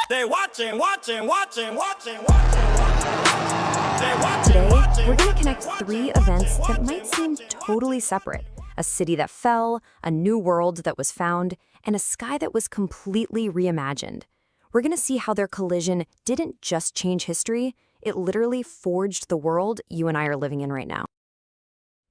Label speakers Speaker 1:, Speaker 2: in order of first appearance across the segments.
Speaker 1: They watching, watching, watching, watching, watching, watching. They watching,
Speaker 2: Today,
Speaker 1: watching,
Speaker 2: we're going to
Speaker 1: watching,
Speaker 2: connect
Speaker 1: watching,
Speaker 2: three
Speaker 1: watching,
Speaker 2: events that
Speaker 1: watching,
Speaker 2: might seem
Speaker 1: watching,
Speaker 2: totally separate. A city that fell, a new world that was found, and a sky that was completely reimagined. We're going to see how their collision didn't just change history, it literally forged the world you and I are living in right now.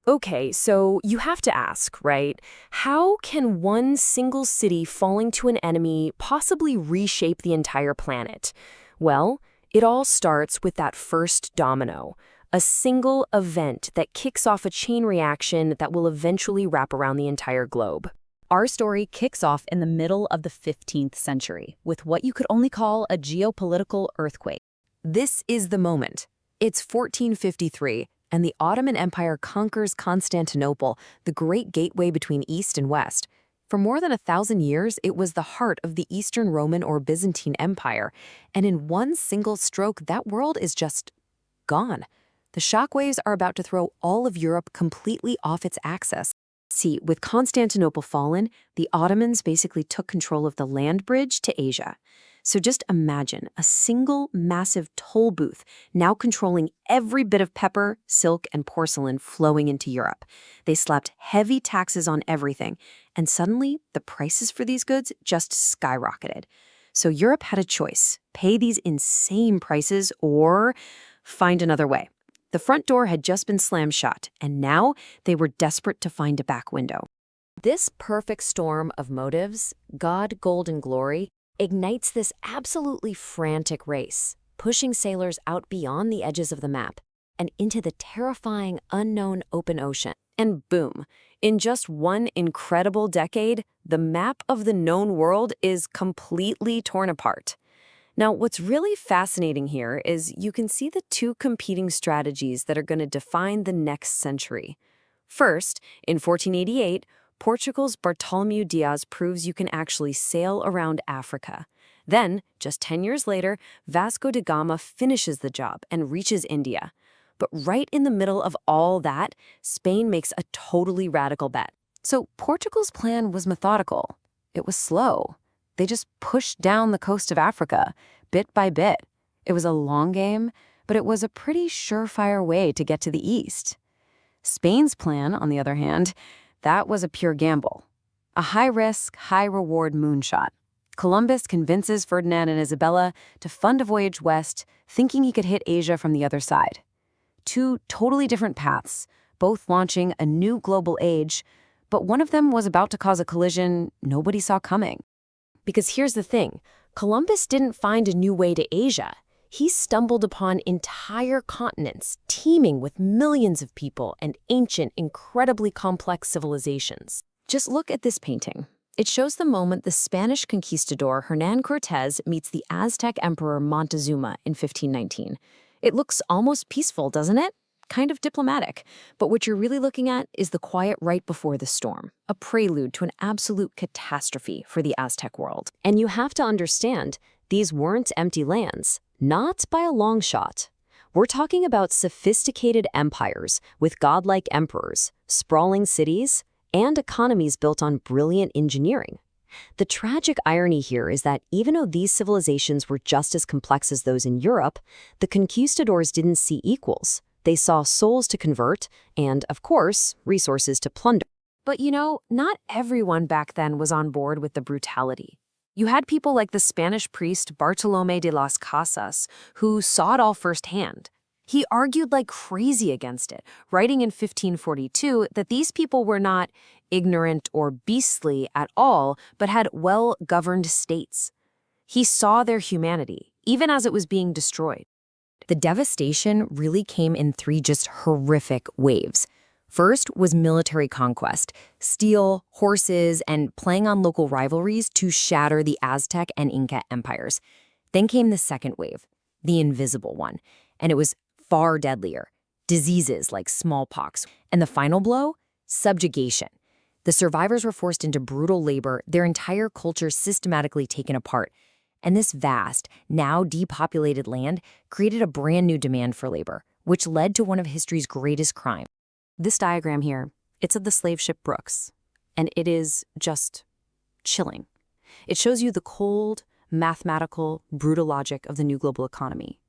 Speaker 3: Okay, so you have to ask, right? How can one single city falling to an enemy possibly reshape the entire planet? Well, it all starts with that first domino, a single event that kicks off a chain reaction that will eventually wrap around the entire globe.
Speaker 4: Our story kicks off in the middle of the 15th century with what you could only call a geopolitical earthquake.
Speaker 2: This is the moment. It's 1453, and the Ottoman Empire conquers Constantinople, the great gateway between East and West. For more than 1,000 years, it was the heart of the Eastern Roman or Byzantine Empire, and in one single stroke, that world is just gone. The shockwaves are about to throw all of Europe completely off its axis. See, with Constantinople fallen, the Ottomans basically took control of the land bridge to Asia. So just imagine a single massive toll booth now controlling every bit of pepper, silk, and porcelain flowing into Europe. They slapped heavy taxes on everything, and suddenly the prices for these goods just skyrocketed. So Europe had a choice: pay these insane prices or find another way. The front door had just been slammed shut, and now they were desperate to find a back window. This perfect storm of motives, God, gold, and glory, ignites this absolutely frantic race, pushing sailors out beyond the edges of the map and into the terrifying unknown open ocean. And boom, in just one incredible decade, the map of the known world is completely torn apart. Now, what's really fascinating here is you can see the two competing strategies that are going to define the next century. First, in 1488, Portugal's Bartolomeu Dias proves you can actually sail around Africa. Then, just 10 years later, Vasco da Gama finishes the job and reaches India. But right in the middle of all that, Spain makes a totally radical bet. So Portugal's plan was methodical. It was slow. They just pushed down the coast of Africa, bit by bit. It was a long game, but it was a pretty surefire way to get to the east. Spain's plan, on the other hand, that was a pure gamble. A high-risk, high-reward moonshot. Columbus convinces Ferdinand and Isabella to fund a voyage west, thinking he could hit Asia from the other side. Two totally different paths, both launching a new global age, but one of them was about to cause a collision nobody saw coming.
Speaker 3: Because here's the thing, Columbus didn't find a new way to Asia. He stumbled upon entire continents teeming with millions of people and ancient, incredibly complex civilizations.
Speaker 2: Just look at this painting. It shows the moment the Spanish conquistador Hernán Cortés meets the Aztec emperor Montezuma in 1519. It looks almost peaceful, doesn't it? Kind of diplomatic. But what you're really looking at is the quiet right before the storm, a prelude to an absolute catastrophe for the Aztec world. And you have to understand, these weren't empty lands. Not by a long shot. We're talking about sophisticated empires with godlike emperors, sprawling cities, and economies built on brilliant engineering. The tragic irony here is that even though these civilizations were just as complex as those in Europe, the conquistadors didn't see equals. They saw souls to convert and, of course, resources to plunder. But you know, not everyone back then was on board with the brutality. You had people like the Spanish priest Bartolomé de las Casas, who saw it all firsthand. He argued like crazy against it, writing in 1542 that these people were not ignorant or beastly at all, but had well-governed states. He saw their humanity, even as it was being destroyed. The devastation really came in three just horrific waves. First was military conquest, steel, horses, and playing on local rivalries to shatter the Aztec and Inca empires. Then came the second wave, the invisible one, and it was far deadlier. Diseases like smallpox. And the final blow? Subjugation. The survivors were forced into brutal labor, their entire culture systematically taken apart. And this vast, now depopulated land created a brand new demand for labor, which led to one of history's greatest crimes. This diagram here, it's of the slave ship Brooks, and it is just chilling. It shows you the cold, mathematical, brutal logic of the new global economy.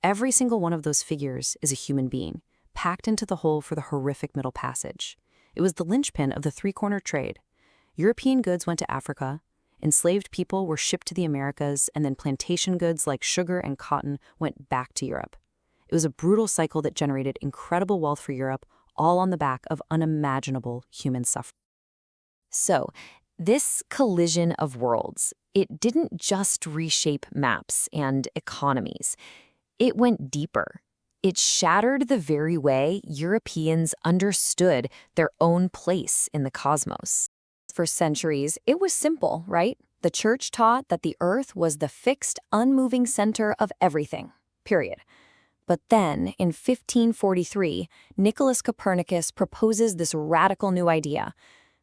Speaker 2: Every single one of those figures is a human being, packed into the hole for the horrific Middle Passage. It was the linchpin of the three-corner trade. European goods went to Africa, enslaved people were shipped to the Americas, and then plantation goods like sugar and cotton went back to Europe. It was a brutal cycle that generated incredible wealth for Europe, all on the back of unimaginable human suffering. So, this collision of worlds, it didn't just reshape maps and economies. It went deeper. It shattered the very way Europeans understood their own place in the cosmos. For centuries, it was simple, right? The church taught that the Earth was the fixed, unmoving center of everything, period. But then, in 1543, Nicholas Copernicus proposes this radical new idea.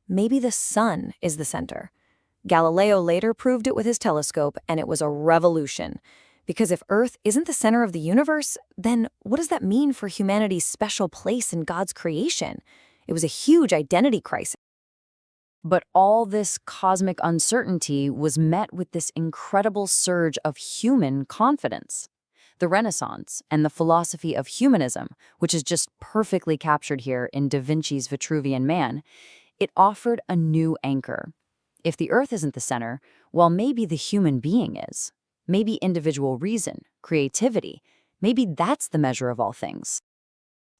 Speaker 2: Maybe the sun is the center. Galileo later proved it with his telescope, and it was a revolution. Because if Earth isn't the center of the universe, then what does that mean for humanity's special place in God's creation? It was a huge identity crisis. But all this cosmic uncertainty was met with this incredible surge of human confidence. The Renaissance and the philosophy of humanism, which is just perfectly captured here in Da Vinci's Vitruvian Man, it offered a new anchor. If the Earth isn't the center, well, maybe the human being is. Maybe individual reason, creativity, maybe that's the measure of all things.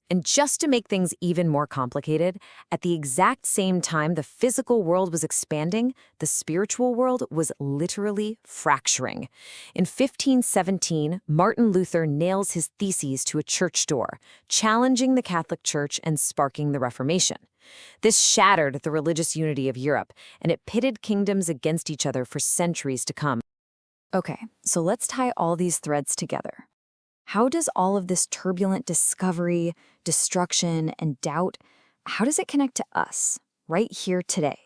Speaker 2: And just to make things even more complicated, at the exact same time the physical world was expanding, the spiritual world was literally fracturing. In 1517, Martin Luther nails his theses to a church door, challenging the Catholic Church and sparking the Reformation. This shattered the religious unity of Europe, and it pitted kingdoms against each other for centuries to come. Okay, so let's tie all these threads together. How does all of this turbulent discovery, destruction, and doubt, how does it connect to us, right here today?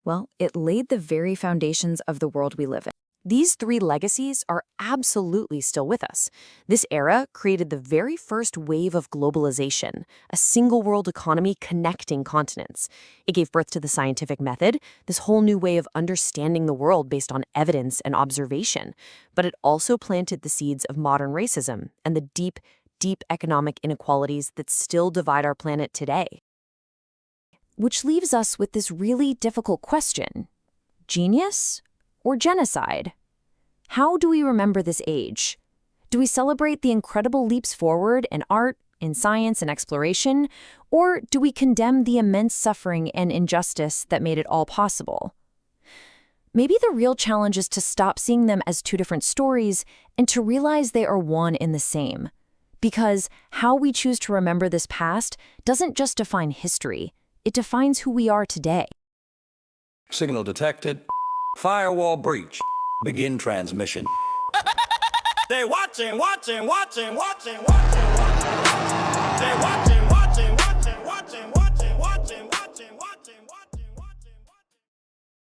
Speaker 2: Well, it laid the very foundations of the world we live in. These three legacies are absolutely still with us. This era created the very first wave of globalization, a single world economy connecting continents. It gave birth to the scientific method, this whole new way of understanding the world based on evidence and observation. But it also planted the seeds of modern racism and the deep, deep economic inequalities that still divide our planet today. Which leaves us with this really difficult question: genius or genocide? How do we remember this age? Do we celebrate the incredible leaps forward in art, in science, and exploration? Or do we condemn the immense suffering and injustice that made it all possible? Maybe the real challenge is to stop seeing them as two different stories and to realize they are one and the same. Because how we choose to remember this past doesn't just define history, it defines who we are today.
Speaker 1: Signal detected. Firewall breach. Begin transmission. They watching.